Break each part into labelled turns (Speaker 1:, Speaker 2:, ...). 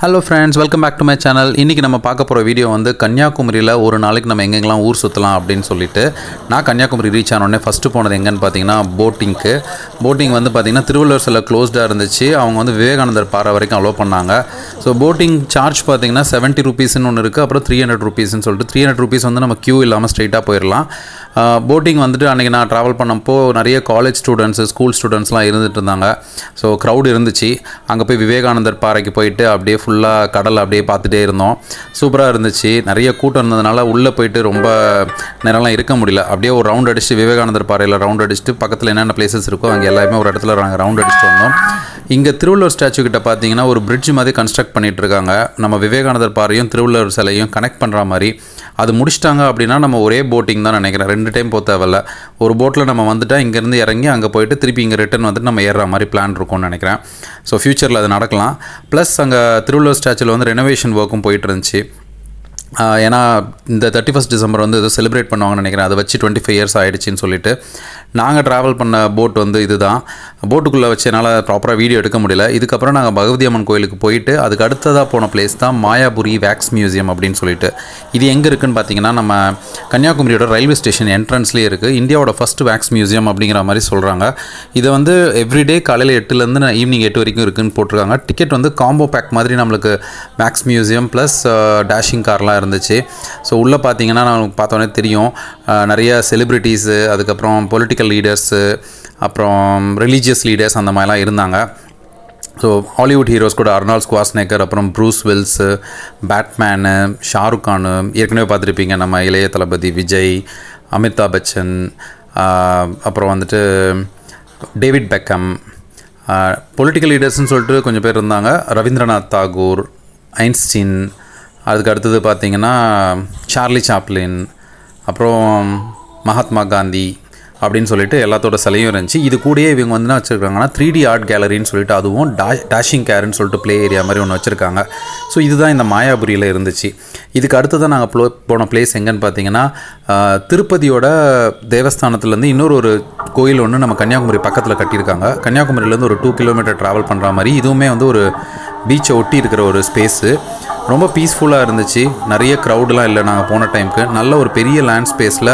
Speaker 1: Hello friends, welcome back to my channel. இன்றைக்கி நம்ம பார்க்க போகிற வீடியோ வந்து கன்னியாகுமரியில் ஒரு நாளைக்கு நம்ம எங்கெங்கெல்லாம் ஊர் சுற்றலாம் அப்படின்னு சொல்லிட்டு நான் கன்னியாகுமரி ரீச் ஆனோடனே ஃபஸ்ட்டு போனது எங்கன்னு பார்த்தீங்கன்னா போட்டிங் வந்து பார்த்திங்கன்னா திருவள்ளுவர் சிலை க்ளோஸ்டாக இருந்துச்சு. அவங்க வந்து விவேகானந்தர் பாறை வரைக்கும் அலோவ் பண்ணாங்க. ஸோ போட்டிங் சார்ஜ் பார்த்திங்கன்னா 70 ருபீஸ்னு ஒன்று இருக்குது, அப்புறம் 300 ருபீஸ்ன்னு சொல்லிட்டு 300 ருபீஸ் வந்து நம்ம க்யூ இல்லாமல் ஸ்ட்ரைட்டாக போயிடலாம். போட்டிங் வந்துட்டு அன்றைக்கி நான் ட்ராவல் பண்ணப்போ நிறைய காலேஜ் ஸ்டூடெண்ட்ஸு ஸ்கூல் ஸ்டூடெண்ட்ஸ்லாம் இருந்துகிட்டு இருந்தாங்க. ஸோ க்ரௌட் இருந்துச்சு. அங்கே போய் விவேகானந்தர் பாறைக்கு போயிட்டு அப்படியே ஃபுல்லாக கடல் அப்படியே பார்த்துட்டே இருந்தோம். சூப்பராக இருந்துச்சு. நிறைய கூட்டம் இருந்ததுனால உள்ளே போயிட்டு ரொம்ப நேரம்லாம் இருக்க முடியல. அப்படியே ஒரு ரவுண்ட் அடிச்சுட்டு விவேகானந்தர் பாறையில் ரவுண்ட் அடிச்சுட்டு பக்கத்தில் என்னென்ன பிளேசஸ் இருக்கோ அங்கே எல்லாமே ஒரு இடத்துல நாங்கள் ரவுண்ட் அடிச்சுட்டு வந்தோம். இங்கே திருவள்ளுவர் ஸ்டாச்சு கிட்ட பார்த்தீங்கன்னா ஒரு பிரிட்ஜ் மாதிரி கன்ஸ்ட்ரக்ட் பண்ணிகிட்டு இருக்காங்க. நம்ம விவேகானந்தர் பாறையும் திருவள்ளுவர் சிலையும் கனெக்ட் பண்ணுற மாதிரி. அது முடிச்சிட்டாங்க அப்படின்னா நம்ம ஒரே போட்டிங் தான் நினைக்கிறேன். 2 டைம் போக தேவையில்ல. ஒரு போட்டில் நம்ம வந்துட்டால் இங்கேருந்து இறங்கி அங்கே போயிட்டு திருப்பி இங்கே ரிட்டன் வந்துட்டு நம்ம ஏறுற மாதிரி பிளான் இருக்கும்னு நினைக்கிறேன். ஸோ ஃப்யூச்சரில் அது நடக்கலாம். ப்ளஸ் அங்கே திருவள்ளுவர் ஸ்டாச்சுவில் வந்து ரெனோவேஷன் ஒர்க்கும் போயிட்டு இருந்துச்சு. ஏன்னா இந்த 31 டிசம்பர் வந்து ஏதோ செலிப்ரேட் பண்ணுவாங்கன்னு நினைக்கிறேன். அதை வச்சு 25 இயர்ஸ் ஆகிடுச்சின்னு சொல்லிட்டு நாங்கள் ட்ராவல் பண்ண போட் வந்து இதுதான். போட்டுக்குள்ளே வச்சு என்னால் ப்ராப்பராக வீடியோ எடுக்க முடியல. இதுக்கப்புறம் நாங்கள் பகவதி அம்மன் கோயிலுக்கு போயிட்டு அதுக்கு அடுத்ததாக போன பிளேஸ் தான் மாயாபுரி வேக்ஸ் மியூசியம் அப்படின்னு சொல்லிட்டு. இது எங்கே இருக்குதுன்னு பார்த்தீங்கன்னா நம்ம கன்னியாகுமரியோட ரயில்வே ஸ்டேஷன் என்ட்ரன்ஸ்லேயே இருக்குது. இந்தியாவோட ஃபஸ்ட் வேக்ஸ் மியூசியம் அப்படிங்கிற மாதிரி சொல்கிறாங்க. இதை வந்து எவ்ரிடே காலையில் 8லேருந்து ஈவினிங் 8 வரைக்கும் இருக்குதுன்னு போட்டிருக்காங்க. டிக்கெட் வந்து காம்போ பேக் மாதிரி நம்மளுக்கு வேக்ஸ் மியூசியம் ப்ளஸ் டேஷிங் கார்லாம் இருந்துச்சு. ஸோ உள்ளே பார்த்தீங்கன்னா நமக்கு பார்த்தோன்னே தெரியும் நிறைய செலிப்ரிட்டிஸு, அதுக்கப்புறம் பொலிட்டிக்கல் லீடர்ஸு, அப்புறம் ரிலீஜியஸ் லீடர்ஸ் அந்த மாதிரிலாம் இருந்தாங்க. ஸோ ஹாலிவுட் ஹீரோஸ் கூட அர்னால்ட் ஸ்குவாஸ்நேக்கர், அப்புறம் ப்ரூஸ் வில்ஸு, பேட்மேனு, ஷாருக் கானு, ஏற்கனவே பார்த்துருப்பீங்க நம்ம இளைய தளபதி விஜய், அமிதாப் பச்சன், அப்புறம் வந்துட்டு டேவிட் பெக்கம், பொலிட்டிக்கல் லீடர்ஸ்னு சொல்லிட்டு கொஞ்சம் பேர் இருந்தாங்க. ரவீந்திரநாத் தாகூர், ஐன்ஸ்டீன், அதுக்கு அடுத்தது பார்த்திங்கன்னா சார்லி சாப்ளின், அப்புறம் மகாத்மா காந்தி அப்படின்னு சொல்லிட்டு எல்லாத்தோட சிலையும் இருந்துச்சு. இது கூடயே இவங்க வந்து என்ன வச்சுருக்காங்கன்னா 3D ஆர்ட் கேலரின்னு சொல்லிட்டு அதுவும் டேஷிங் கேர்ன்னு சொல்லிட்டு ப்ளே ஏரியா மாதிரி ஒன்று வச்சுருக்காங்க. ஸோ இதுதான் இந்த மாயாபுரியில் இருந்துச்சு. இதுக்கு அடுத்ததான் நாங்கள் போன பிளேஸ் எங்கன்னு பார்த்தீங்கன்னா திருப்பதியோட தேவஸ்தானத்துலேருந்து இன்னொரு கோயில் ஒன்று நம்ம கன்னியாகுமரி பக்கத்தில் கட்டியிருக்காங்க. கன்னியாகுமரியிலேருந்து ஒரு 2 கிலோமீட்டர் ட்ராவல் பண்ணுற மாதிரி. இதுவுமே வந்து ஒரு பீச்சை ஒட்டி இருக்கிற ஒரு ஸ்பேஸு. ரொம்ப பீஸ்ஃபுல்லாக இருந்துச்சு. நிறைய க்ரௌடெலாம் இல்லை நாங்கள் போன டைமுக்கு. நல்ல ஒரு பெரிய லேண்ட் ஸ்பேஸில்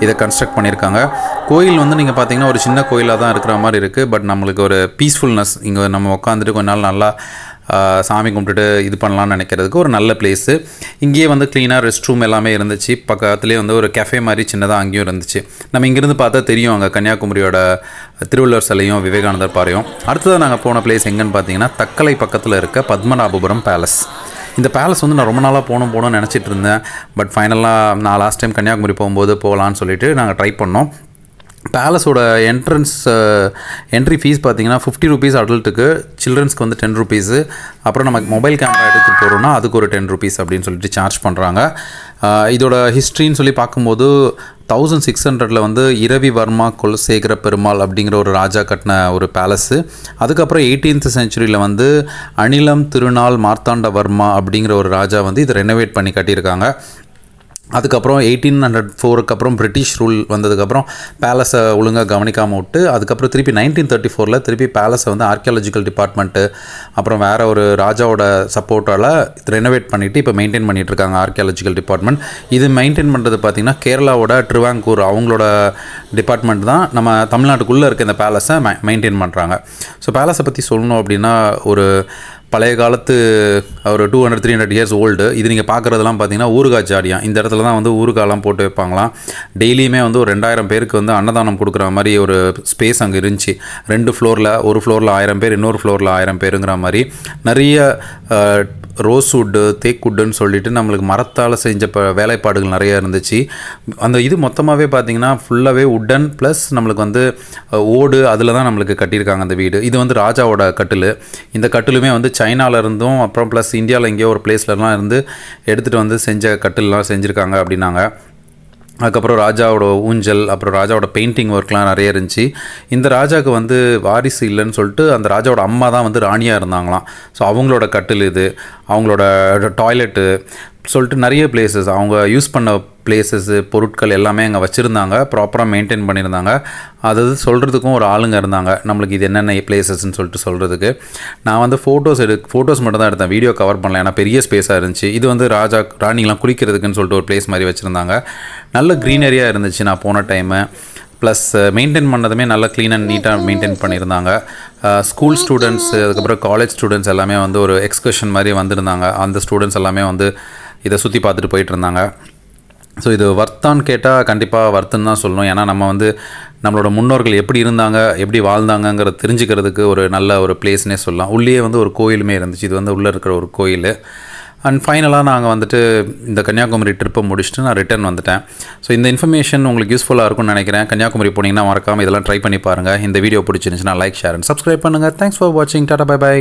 Speaker 1: இதை கன்ஸ்ட்ரக்ட் பண்ணியிருக்காங்க. கோயில் வந்து நீங்கள் பார்த்தீங்கன்னா ஒரு சின்ன கோயிலாக தான் இருக்கிற மாதிரி இருக்குது. பட் நம்மளுக்கு ஒரு பீஸ்ஃபுல்னஸ், இங்கே நம்ம உட்காந்துட்டு கொஞ்ச நாள் நல்லா சாமி கும்பிட்டுட்டு இது பண்ணலான்னு நினைக்கிறதுக்கு ஒரு நல்ல பிளேஸு. இங்கேயே வந்து க்ளீனாக ரெஸ்ட் ரூம் எல்லாமே இருந்துச்சு. பக்கத்துலேயே வந்து ஒரு கெஃபே மாதிரி சின்னதாக அங்கேயும் இருந்துச்சு. நம்ம இங்கேருந்து பார்த்தா தெரியும் அங்கே கன்னியாகுமரியோட திருவள்ளுவர் சிலையும் விவேகானந்தர் பாறையும். அடுத்ததாக நாங்கள் போன பிளேஸ் எங்கன்னு பார்த்தீங்கன்னா தக்கலை பக்கத்தில் இருக்க பத்மநாபபுரம் பேலஸ். இந்த பேலஸ் வந்து நான் ரொம்ப நாளாக போகணும்னு நினச்சிட்டு இருந்தேன். பட் ஃபைனலாக நான் லாஸ்ட் டைம் கன்னியாகுமரி போகும்போது போகலான்னு சொல்லிட்டு நாங்கள் ட்ரை பண்ணோம். பேலஸோட என்ட்ரி ஃபீஸ் பார்த்திங்கன்னா 50 ருபீஸ் அடல்ட்டுக்கு, சில்ட்ரன்ஸ்க்கு வந்து 10 ருபீஸு. அப்புறம் நமக்கு மொபைல் கேமரா எடுத்துகிட்டு போகிறோன்னா அதுக்கு ஒரு 10 ருபீஸ் அப்படின்னு சொல்லிட்டு சார்ஜ் பண்ணுறாங்க. இதோட ஹிஸ்ட்ரின்னு சொல்லி பார்க்கும்போது 1600 வந்து இரவி வர்மா குலசேகர பெருமாள் அப்படிங்கிற ஒரு ராஜா கட்டின ஒரு பேலஸு. அதுக்கப்புறம் 18th செஞ்சுரியில் வந்து அனிலம் திருநாள் மார்த்தாண்ட வர்மா அப்படிங்கிற ஒரு ராஜா வந்து இதை ரெனோவேட் பண்ணி கட்டியிருக்காங்க. அதுக்கப்புறம் 1804க்கு அப்புறம் பிரிட்டிஷ் ரூல் வந்ததுக்கப்புறம் பேலஸை ஒழுங்காக கவனிக்காமல் விட்டு அதுக்கப்புறம் திருப்பி 1934 திருப்பி பேலஸை வந்து ஆர்கியாலஜிக்கல் டிபார்ட்மெண்ட்டு அப்புறம் வேறு ஒரு ராஜாவோட சப்போர்ட்டால் ரெனோவேட் பண்ணிவிட்டு இப்போ மெயின்டைன் பண்ணிகிட்ருக்காங்க ஆர்கியாலஜிக்கல் டிபார்ட்மெண்ட். இது மெயின்டைன் பண்ணுறது பார்த்திங்கன்னா கேரளாவோட ட்ரிவாங்கூர் அவங்களோட டிபார்ட்மெண்ட் தான் நம்ம தமிழ்நாட்டுக்குள்ளே இருக்க இந்த பேலஸை மெயின்டைன் பண்ணுறாங்க. ஸோ பேலஸை பற்றி சொல்லணும் அப்படின்னா ஒரு பழைய காலத்து ஒரு 200-300 இயர்ஸ் ஓல்டு. இது நீங்கள் பார்க்குறதெல்லாம் பார்த்தீங்கன்னா ஊறுகாய் ஜாடியாக இந்த இடத்துல தான் வந்து ஊறுகாயெல்லாம் போட்டு வைப்பாங்களாம். டெய்லியுமே வந்து ஒரு 2000 பேருக்கு வந்து அன்னதானம் கொடுக்குற மாதிரி ஒரு ஸ்பேஸ் அங்கே இருந்துச்சு. 2 ஃப்ளோரில், ஒரு ஃப்ளோரில் 1000 பேர், இன்னொரு ஃப்ளோரில் 1000 பேருங்கிற மாதிரி நிறைய ரோஸ்வுட்டு, தேக்குட்டுன்னு சொல்லிட்டு நம்மளுக்கு மரத்தால் செஞ்ச வேலைப்பாடுகள் நிறையா இருந்துச்சு. அந்த இது மொத்தமாகவே பார்த்திங்கன்னா ஃபுல்லாகவே உட்டன் ப்ளஸ் நம்மளுக்கு வந்து ஓடு அதில் தான் நம்மளுக்கு கட்டியிருக்காங்க அந்த வீடு. இது வந்து ராஜாவோட கட்டில். இந்த கட்டிலுமே வந்து சைனாவிலேருந்தும் அப்புறம் ப்ளஸ் இந்தியாவில் எங்கேயோ ஒரு பிளேஸ்லலாம் இருந்து எடுத்துகிட்டு வந்து செஞ்ச கட்டிலெலாம் செஞ்சுருக்காங்க அப்படின்னாங்க. அதுக்கப்புறம் ராஜாவோட ஊஞ்சல், அப்புறம் ராஜாவோட பெயிண்டிங் ஒர்க்லாம் நிறைய இருந்துச்சு. இந்த ராஜாவுக்கு வந்து வாரிசு இல்லைன்னு சொல்லிட்டு அந்த ராஜாவோட அம்மா தான் வந்து ராணியாக இருந்தாங்களாம். ஸோ அவங்களோட கட்டில் இது, அவங்களோட டாய்லெட்டு சொல்லிட்டு நிறைய பிளேசஸ் அவங்க யூஸ் பண்ண பிளேசஸ்ஸு பொருட்கள் எல்லாமே அங்கே வச்சுருந்தாங்க, ப்ராப்பராக மெயின்டைன் பண்ணியிருந்தாங்க. அது சொல்கிறதுக்கும் ஒரு ஆளுங்க இருந்தாங்க, நம்மளுக்கு இது என்னென்ன பிளேசஸ்ன்னு சொல்லிட்டு சொல்கிறதுக்கு. நான் வந்து ஃபோட்டோஸ் மட்டும் தான் எடுத்தேன், வீடியோ கவர் பண்ணல, ஏன்னா பெரிய ஸ்பேஸாக இருந்துச்சு. இது வந்து ராணிலாம் குளிக்கிறதுக்குன்னு சொல்லிட்டு ஒரு பிளேஸ் மாதிரி வச்சுருந்தாங்க. நல்ல க்ரீனரியாக இருந்துச்சு நான் போன டைமு. ப்ளஸ் மெயின்டைன் பண்ணதுமே நல்லா க்ளீன் அண்ட் நீட்டாக மெயின்டைன் பண்ணியிருந்தாங்க. ஸ்கூல் ஸ்டூடெண்ட்ஸ், அதுக்கப்புறம் காலேஜ் ஸ்டூடெண்ட்ஸ் எல்லாமே வந்து ஒரு எக்ஸ்கர்ஷன் மாதிரி வந்திருந்தாங்க. அந்த ஸ்டூடெண்ட்ஸ் எல்லாமே வந்து இதை சுற்றி பார்த்துட்டு போயிட்டு இருந்தாங்க. ஸோ இது வர்த்தான்னு கேட்டால் கண்டிப்பாக வர்த்துன்னு தான் சொல்லணும். ஏன்னா நம்ம வந்து நம்மளோட முன்னோர்கள் எப்படி இருந்தாங்க, எப்படி வாழ்ந்தாங்கங்கிறத தெரிஞ்சுக்கிறதுக்கு ஒரு நல்ல ஒரு பிளேஸ்னே சொல்லலாம். உள்ளே வந்து ஒரு கோயிலுமே இருந்துச்சு. இது வந்து உள்ளே இருக்கிற ஒரு கோயில். அண்ட் ஃபைனலாக நாங்கள் வந்துட்டு இந்த கன்னியாகுமரி ட்ரிப்பை முடிச்சுட்டு நான் ரிட்டர்ன் வந்துட்டேன். ஸோ இந்த இன்ஃபர்மேஷன் உங்களுக்கு யூஸ்ஃபுல்லாக இருக்கும்னு நினைக்கிறேன். கன்னியாகுமரி போனீங்கன்னா மறக்காமல் இதெல்லாம் ட்ரை பண்ணி பாருங்கள். இந்த வீடியோ பிடிச்சிருந்துச்சுன்னா லைக், ஷேர் அண்ட் சப்ஸ்கிரைப் பண்ணுங்கள். தேங்க்ஸ் ஃபார் வாட்சிங். Tata, bye by.